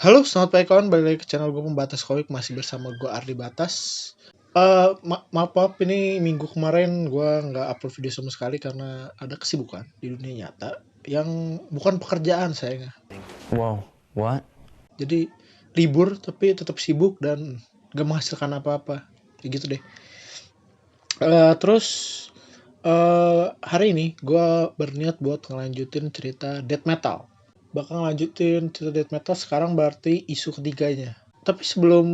Halo, selamat pagi kawan. Balik lagi ke channel gue Pembatas Komik. Masih bersama gue Ardi Batas. Maaf ini minggu kemarin gue nggak upload video sama sekali karena ada kesibukan di dunia nyata yang bukan pekerjaan sayangnya. Wow, what? Jadi libur tapi tetap sibuk dan gak menghasilkan apa-apa. Kayak gitu deh. Terus hari ini gue berniat buat ngelanjutin cerita death metal. Bakal ngelanjutin cerita death metal sekarang berarti isu ketiganya. Tapi sebelum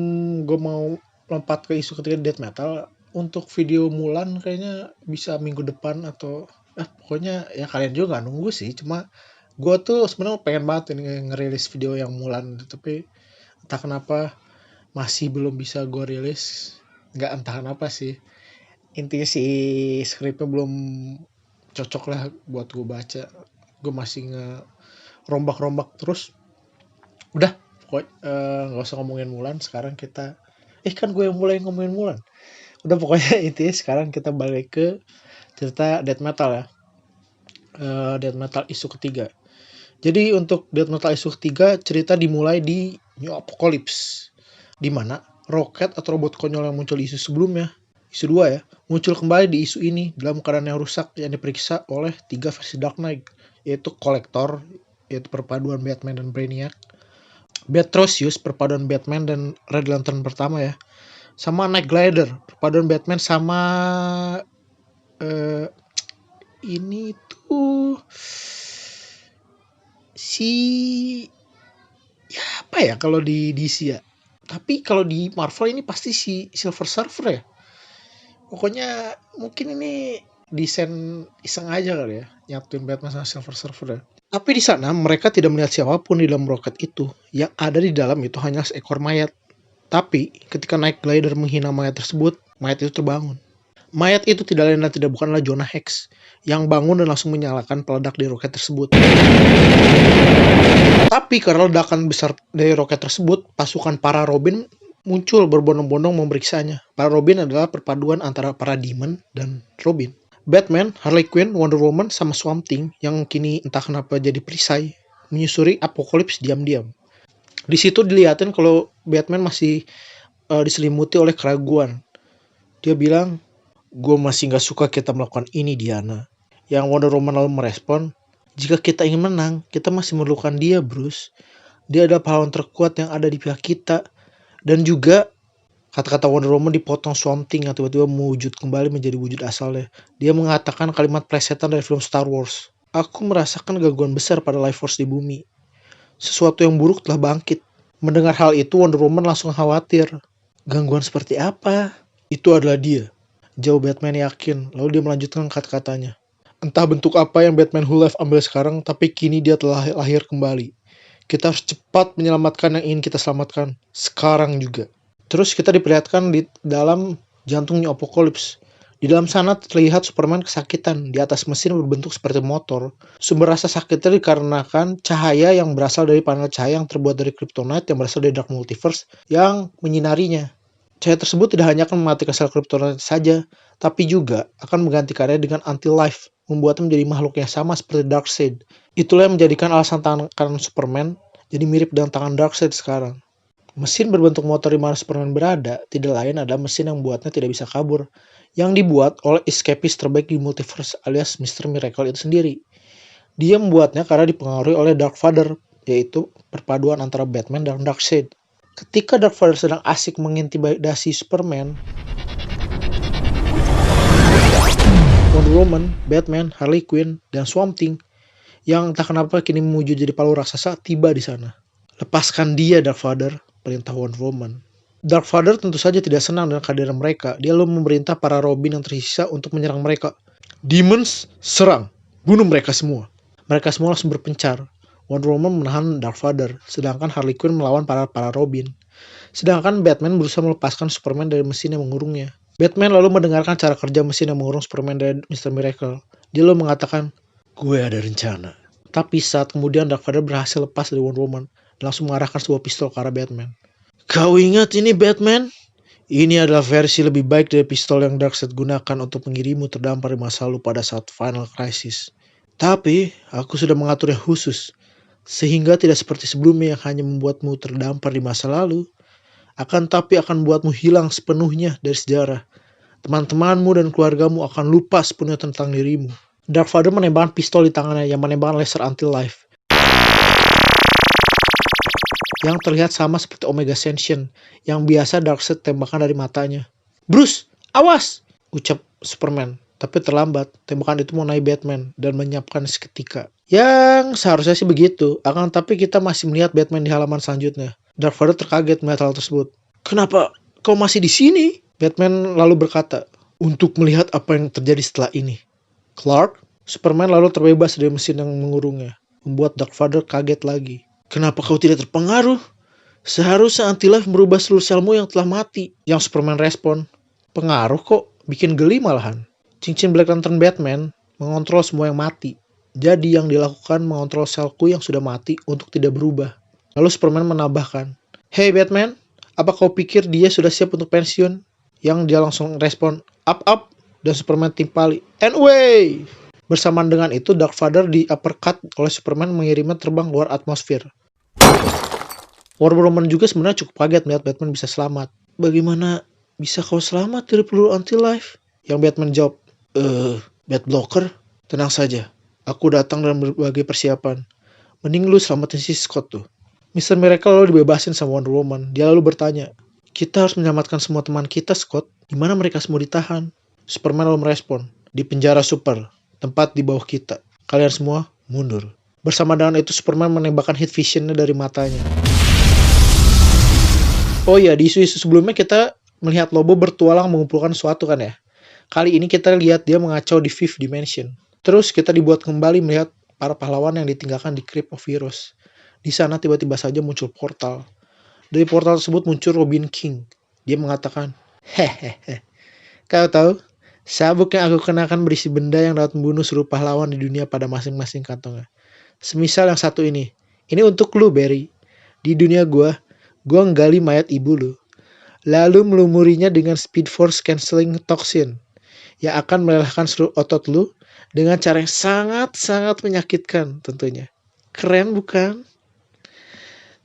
gue mau lompat ke isu ketiga death metal, untuk video Mulan kayaknya bisa minggu depan atau pokoknya ya kalian juga nggak nunggu sih. Cuma gue tuh sebenarnya pengen banget ini ngerilis video yang Mulan, tapi entah kenapa masih belum bisa gue rilis. Nggak entah kenapa sih. Intinya si skripnya belum cocok lah buat gue baca. Gue masih ngerombak-rombak terus. Udah, pokoknya nggak usah ngomongin Mulan. Sekarang kita kan gue yang mulai ngomongin Mulan. Udah pokoknya intinya sekarang kita balik ke cerita death metal ya. Death metal isu ketiga. Jadi untuk death metal isu ketiga, cerita dimulai di New Apocalypse, di mana roket atau robot konyol yang muncul di isu sebelumnya, isu 2 ya, muncul kembali di isu ini dalam keadaan yang rusak yang diperiksa oleh 3 versi Dark Knight, yaitu Collector, yaitu perpaduan Batman dan Brainiac, Batrocius, perpaduan Batman dan Red Lantern pertama ya, sama Night Glider, perpaduan Batman sama eh, ini tuh si apa ya kalau di DC ya. Tapi kalau di Marvel ini pasti si Silver Surfer ya. Pokoknya mungkin ini desain iseng aja kali ya, nyatuin Batman sama Silver Surfer ya. Tapi di sana mereka tidak melihat siapapun di dalam roket itu. Yang ada di dalam itu hanya seekor mayat. Tapi ketika Night Glider menghina mayat tersebut, mayat itu terbangun. Mayat itu tidak lain dan tidak bukanlah Jonah Hex yang bangun dan langsung menyalakan peledak di roket tersebut. Tapi karena ledakan besar dari roket tersebut, pasukan para Robin muncul berbondong-bondong memeriksanya. Para Robin adalah perpaduan antara para Demon dan Robin. Batman, Harley Quinn, Wonder Woman, sama Swamp Thing yang kini entah kenapa jadi perisai menyusuri Apokalips diam-diam. Di situ dilihatin kalau Batman masih diselimuti oleh keraguan. Dia bilang, gue masih gak suka kita melakukan ini, Diana. Yang Wonder Woman lalu merespon, jika kita ingin menang, kita masih memerlukan dia, Bruce. Dia adalah pahlawan terkuat yang ada di pihak kita. Dan juga, kata-kata Wonder Woman dipotong Swamp Thing yang tiba-tiba mewujud kembali menjadi wujud asalnya. Dia mengatakan kalimat plesetan dari film Star Wars. Aku merasakan gangguan besar pada life force di bumi. Sesuatu yang buruk telah bangkit. Mendengar hal itu, Wonder Woman langsung khawatir. Gangguan seperti apa? Itu adalah dia. Jauh Batman yakin, lalu dia melanjutkan kata-katanya. Entah bentuk apa yang Batman Who Live ambil sekarang, tapi kini dia telah lahir kembali. Kita harus cepat menyelamatkan yang ingin kita selamatkan. Sekarang juga. Terus kita diperlihatkan di dalam jantung New Apocalypse. Di dalam sana terlihat Superman kesakitan di atas mesin berbentuk seperti motor. Sumber rasa sakitnya dikarenakan cahaya yang berasal dari panel cahaya yang terbuat dari kryptonite yang berasal dari Dark Multiverse yang menyinarinya. Cahaya tersebut tidak hanya akan mematikan sel kryptonite saja, tapi juga akan menggantikannya dengan anti-life, membuatnya menjadi makhluk yang sama seperti Darkseid. Itulah yang menjadikan alasan tangan kanan Superman jadi mirip dengan tangan Darkseid sekarang. Mesin berbentuk motor di mana Superman berada tidak lain adalah mesin yang membuatnya tidak bisa kabur, yang dibuat oleh escapist terbaik di multiverse alias Mr. Miracle itu sendiri. Dia membuatnya karena dipengaruhi oleh Darkfather, yaitu perpaduan antara Batman dan Darkseid. Ketika Darkfather sedang asik mengintimidasi Superman, Wonder Woman, Batman, Harley Quinn, dan Swamp Thing yang entah kenapa kini memuju jadi palu raksasa tiba di sana. Lepaskan dia, Darkfather, perintah Wonder Woman. Darkfather tentu saja tidak senang dengan kehadiran mereka. Dia lalu memerintah para Robin yang tersisa untuk menyerang mereka. Demons, serang. Bunuh mereka semua. Mereka semua langsung berpencar. Wonder Woman menahan Darkfather, sedangkan Harley Quinn melawan para Robin. Sedangkan Batman berusaha melepaskan Superman dari mesin yang mengurungnya. Batman lalu mendengarkan cara kerja mesin yang mengurung Superman dari Mr. Miracle. Dia lalu mengatakan, gue ada rencana. Tapi saat kemudian Darkfather berhasil lepas dari Wonder Woman dan langsung mengarahkan sebuah pistol ke arah Batman. Kau ingat ini, Batman? Ini adalah versi lebih baik dari pistol yang Darkseid gunakan untuk mengirimu terdampar di masa lalu pada saat Final Crisis. Tapi, aku sudah mengaturnya khusus. Sehingga tidak seperti sebelumnya yang hanya membuatmu terdampar di masa lalu, akan tapi akan membuatmu hilang sepenuhnya dari sejarah. Teman-temanmu dan keluargamu akan lupa sepenuhnya tentang dirimu. Dark Vader menembakkan pistol di tangannya yang menembakkan laser anti-life. Yang terlihat sama seperti Omega Ascension yang biasa Darkseid tembakan dari matanya. "Bruce, awas!" ucap Superman. Tapi terlambat, tembakan itu mengenai Batman dan menyiapkan seketika. Yang seharusnya sih begitu, akan tapi kita masih melihat Batman di halaman selanjutnya. Dark Vader terkaget melihat hal tersebut. "Kenapa kau masih di sini?" Batman lalu berkata, "Untuk melihat apa yang terjadi setelah ini." "Clark?" Superman lalu terbebas dari mesin yang mengurungnya, membuat Dark Vader kaget lagi. "Kenapa kau tidak terpengaruh? Seharusnya anti-life merubah seluruh selmu yang telah mati." Yang Superman respon, "Pengaruh kok, bikin geli malahan. Cincin Black Lantern Batman mengontrol semua yang mati. Jadi yang dilakukan mengontrol selku yang sudah mati untuk tidak berubah." Lalu Superman menambahkan, "Hey Batman, apa kau pikir dia sudah siap untuk pensiun?" Yang dia langsung respon, "Up. Dan Superman timpali, "And away!" Bersamaan dengan itu, Dark Vader di uppercut oleh Superman mengirimnya terbang luar atmosfer. Wonder Woman juga sebenarnya cukup kaget melihat Batman bisa selamat. "Bagaimana bisa kau selamat dari peluru anti-life?" Yang Batman jawab, Bat Blocker, tenang saja. Aku datang dalam berbagai persiapan. Mending lu selamatin si Scott tuh." Mr. Miracle lalu dibebasin sama Wonder Woman. Dia lalu bertanya, "Kita harus menyelamatkan semua teman kita, Scott. Di mana mereka semua ditahan?" Superman lalu merespon, "Di penjara super, tempat di bawah kita. Kalian semua mundur." Bersama dengan itu Superman menembakkan heat visionnya dari matanya. Oh iya, di isu-isu sebelumnya kita melihat Lobo bertualang mengumpulkan sesuatu kan ya. Kali ini kita lihat dia mengacau di Fifth Dimension. Terus kita dibuat kembali melihat para pahlawan yang ditinggalkan di Crypt of Heroes. Di sana tiba-tiba saja muncul portal. Dari portal tersebut muncul Robin King. Dia mengatakan, "Hehehe, kau tahu, sabuk yang aku kenakan berisi benda yang dapat membunuh seluruh pahlawan di dunia pada masing-masing kantongnya. Semisal yang satu ini. Ini untuk lu, Barry. Di dunia gua nggali mayat ibu lu. Lalu melumurinya dengan Speed Force Cancelling Toxin yang akan melelahkan seluruh otot lu dengan cara yang sangat-sangat menyakitkan tentunya. Keren bukan?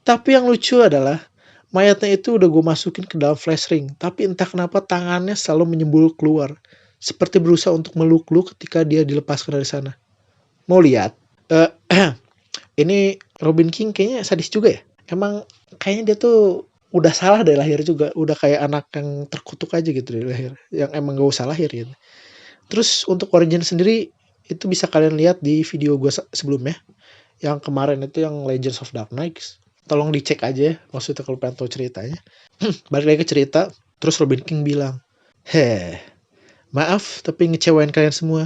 Tapi yang lucu adalah mayatnya itu udah gue masukin ke dalam flash ring, tapi entah kenapa tangannya selalu menyembul keluar, seperti berusaha untuk meluk lu ketika dia dilepaskan dari sana. Mau lihat? Ini Robin King kayaknya sadis juga ya. Emang kayaknya dia tuh udah salah dari lahir juga, udah kayak anak yang terkutuk aja gitu dari lahir, yang emang gak usah lahir gitu. Terus untuk origin sendiri itu bisa kalian lihat di video gue sebelumnya, yang kemarin itu yang Legends of Dark Knights. Tolong dicek aja ya, maksudnya kalau pengen tahu ceritanya. Balik lagi ke cerita, terus Robin King bilang, "Maaf tapi ngecewain kalian semua.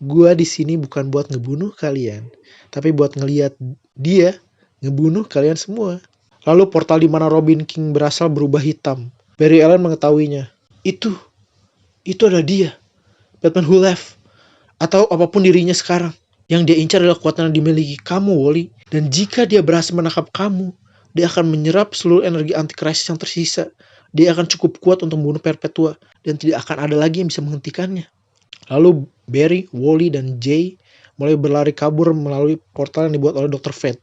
Gua di sini bukan buat ngebunuh kalian, tapi buat ngeliat dia ngebunuh kalian semua." Lalu portal di mana Robin King berasal berubah hitam. Barry Allen mengetahuinya. Itu adalah dia, Batman Who Left, atau apapun dirinya sekarang. Yang dia incar adalah kekuatan yang dimiliki kamu, Wally. Dan jika dia berhasil menangkap kamu, dia akan menyerap seluruh energi anti-krisis yang tersisa. Dia akan cukup kuat untuk membunuh Perpetua, dan tidak akan ada lagi yang bisa menghentikannya. Lalu Barry, Wally, dan Jay mulai berlari kabur melalui portal yang dibuat oleh Dr. Fate.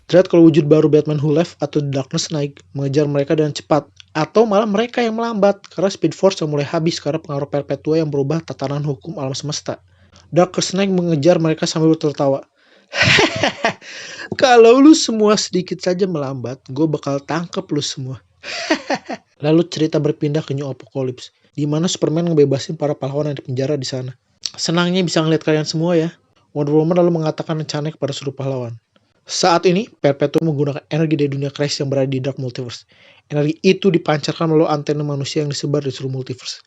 Terlihat kalau wujud baru Batman Who Left atau The Darkness Knight mengejar mereka dengan cepat, atau malah mereka yang melambat karena Speed Force yang mulai habis karena pengaruh Perpetua yang berubah tatanan hukum alam semesta. Darkness Knight mengejar mereka sambil tertawa. "Kalau lu semua sedikit saja melambat, gue bakal tangkep lu semua." Lalu cerita berpindah ke New Apocalypse, di mana Superman ngebebasin para pahlawan yang dipenjara di sana. "Senangnya bisa ngeliat kalian semua ya." Wonder Woman lalu mengatakan rencananya kepada seluruh pahlawan. Saat ini, Perpetua menggunakan energi dari dunia Crisis yang berada di Dark Multiverse. Energi itu dipancarkan melalui antena manusia yang disebar di seluruh multiverse,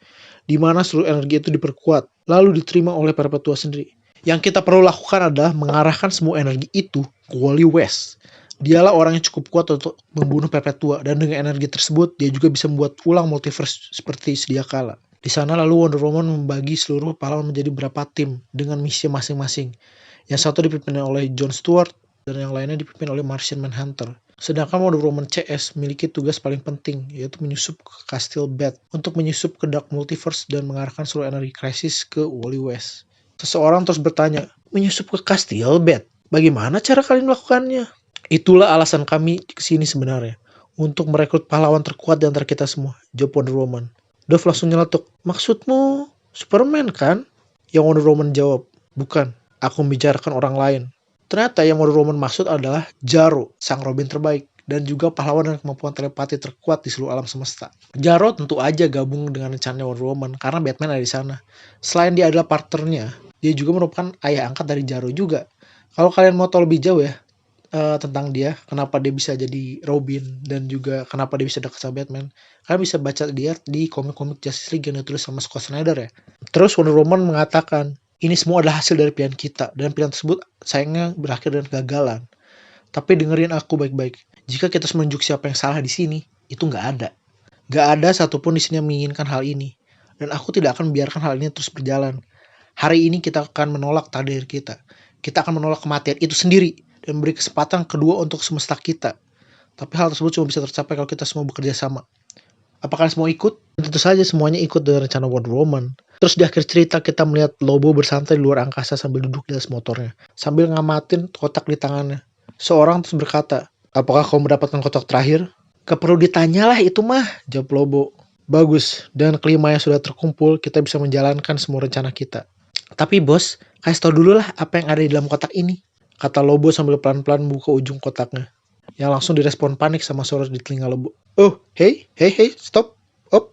di mana seluruh energi itu diperkuat, lalu diterima oleh Perpetua sendiri. Yang kita perlu lakukan adalah mengarahkan semua energi itu ke Wally West. Dialah orang yang cukup kuat untuk membunuh Perpetua, dan dengan energi tersebut, dia juga bisa membuat ulang multiverse seperti sedia kala. Di sana lalu Wonder Woman membagi seluruh pahlawan menjadi beberapa tim dengan misi masing-masing. Yang satu dipimpin oleh John Stewart, dan yang lainnya dipimpin oleh Martian Manhunter. Sedangkan Wonder Woman CS memiliki tugas paling penting, yaitu menyusup ke Kastil Bat untuk menyusup ke Dark Multiverse dan mengarahkan seluruh energi krisis ke Wally West. Seseorang terus bertanya, "Menyusup ke Kastil Bat? Bagaimana cara kalian melakukannya? Itulah alasan kami kesini sebenarnya. Untuk merekrut pahlawan terkuat di antara kita semua. Jawab Wonder Woman. Dove langsung nyeletuk. Maksudmu Superman kan? Yang Wonder Woman jawab. Bukan, aku membicarakan orang lain. Ternyata yang Wonder Woman maksud adalah Jaro, sang Robin terbaik. Dan juga pahlawan dengan kemampuan telepati terkuat di seluruh alam semesta. Jaro tentu aja gabung dengan rencananya Wonder Woman karena Batman ada di sana. Selain dia adalah partnernya, dia juga merupakan ayah angkat dari Jaro juga. Kalau kalian mau tahu lebih jauh ya tentang dia, kenapa dia bisa jadi Robin dan juga kenapa dia bisa dekat sama Batman, kalian bisa baca dia di komik-komik Justice League yang ditulis sama Scott Snyder ya. Terus Wonder Woman mengatakan, ini semua adalah hasil dari pilihan kita dan pilihan tersebut sayangnya berakhir dengan kegagalan. Tapi dengerin aku baik-baik. Jika kita menunjuk siapa yang salah di sini, itu nggak ada. Nggak ada satupun di sini yang menginginkan hal ini. Dan aku tidak akan membiarkan hal ini terus berjalan. Hari ini kita akan menolak takdir kita. Kita akan menolak kematian itu sendiri dan beri kesempatan kedua untuk semesta kita. Tapi hal tersebut cuma bisa tercapai kalau kita semua bekerja sama. Apakah kalian semua ikut? Tentu saja semuanya ikut dengan rencana Wonder Woman. Terus di akhir cerita kita melihat Lobo bersantai di luar angkasa sambil duduk di atas motornya. Sambil ngamatin kotak di tangannya. Seorang terus berkata, apakah kau mendapatkan kotak terakhir? Gak perlu ditanyalah itu mah, jawab Lobo. Bagus, dengan kelima yang sudah terkumpul, kita bisa menjalankan semua rencana kita. Tapi bos, kasih tau dulu lah apa yang ada di dalam kotak ini, kata Lobo sambil pelan-pelan buka ujung kotaknya. Yang langsung direspon panik sama suara di telinga Lobo. Oh, hey, stop, op,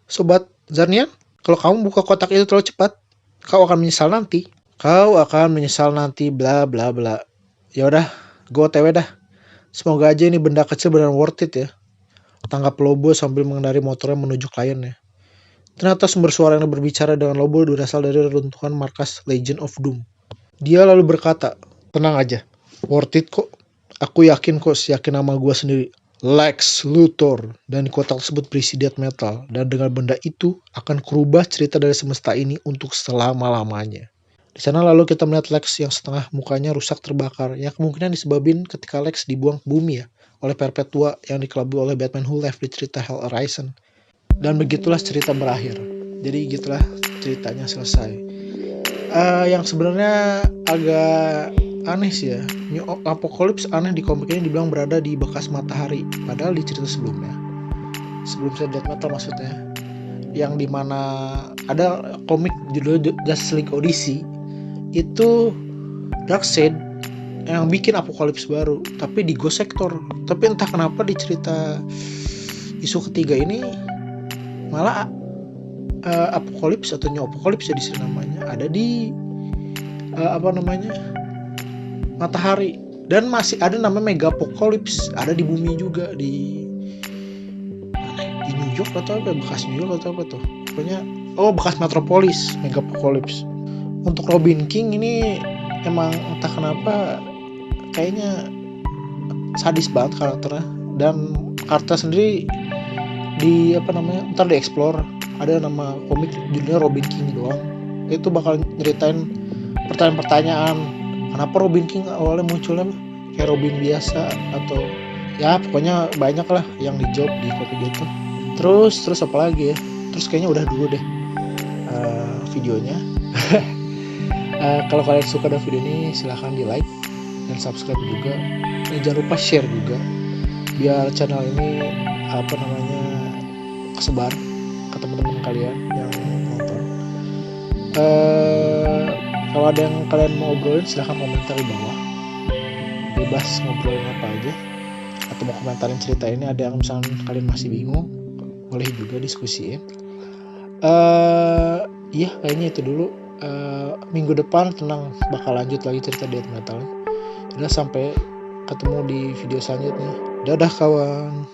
sobat Zarnian. Kalau kamu buka kotak itu terlalu cepat, kau akan menyesal nanti. Kau akan menyesal nanti, bla bla bla. Ya udah, gue OTW dah. Semoga aja ini benda kecil benar worth it ya. Tanggap Lobo sambil mengendari motornya menuju kliennya. Ternyata sumber suara yang berbicara dengan Lobo berasal dari reruntuhan markas Legion of Doom. Dia lalu berkata, tenang aja, worth it kok. Aku yakin kok, yakin nama gue sendiri. Lex Luthor. Dan kotak tersebut berisi death metal. Dan dengan benda itu akan kurubah cerita dari semesta ini untuk selama-lamanya. Di sana lalu kita melihat Lex yang setengah mukanya rusak terbakar. Yang kemungkinan disebabkan ketika Lex dibuang ke bumi ya. Oleh Perpetua yang dikelabui oleh Batman Who Left di cerita Hell Horizon. Dan begitulah cerita berakhir. Jadi gitulah ceritanya selesai. Yang sebenarnya agak aneh sih ya. New Apocalypse aneh di komik ini dibilang berada di bekas matahari. Padahal di cerita sebelumnya. Sebelum saya Death Metal maksudnya. Yang dimana ada komik judul Justice League Odyssey. Itu Darkseid yang bikin Apocalypse baru. Tapi di Ghost Sector. Tapi entah kenapa di cerita isu ketiga ini malah Apocalypse atau New Apocalypse ya di sini namanya ada di matahari, dan masih ada namanya Mega Apocalypse ada di bumi juga di New York atau apa, bekas New York atau apa tuh pokoknya, bekas Metropolis Mega Apocalypse. Untuk Robin King ini emang entah kenapa kayaknya sadis banget karakternya, dan karakter sendiri ntar di explore ada nama komik judulnya Robin King doang. Itu bakal nyeritain pertanyaan-pertanyaan kenapa Robin King awalnya munculnya kayak Robin biasa atau ya pokoknya banyak lah yang dijawab di komik itu. Terus apa lagi ya? Terus kayaknya udah dulu deh videonya. Kalau kalian suka dengan video ini silahkan di like dan subscribe juga. Dan jangan lupa share juga biar channel ini kesebar ke teman-teman kalian yang nonton. Kalau ada yang kalian mau obrolin silahkan komentar di bawah, bebas ngobrolin apa aja, atau mau komentarin cerita ini. Ada yang misalnya kalian masih bingung boleh juga diskusiin. Iya kayaknya itu dulu. Minggu depan tenang bakal lanjut lagi cerita Death Metal. Udah, sampai ketemu di video selanjutnya. Dadah kawan.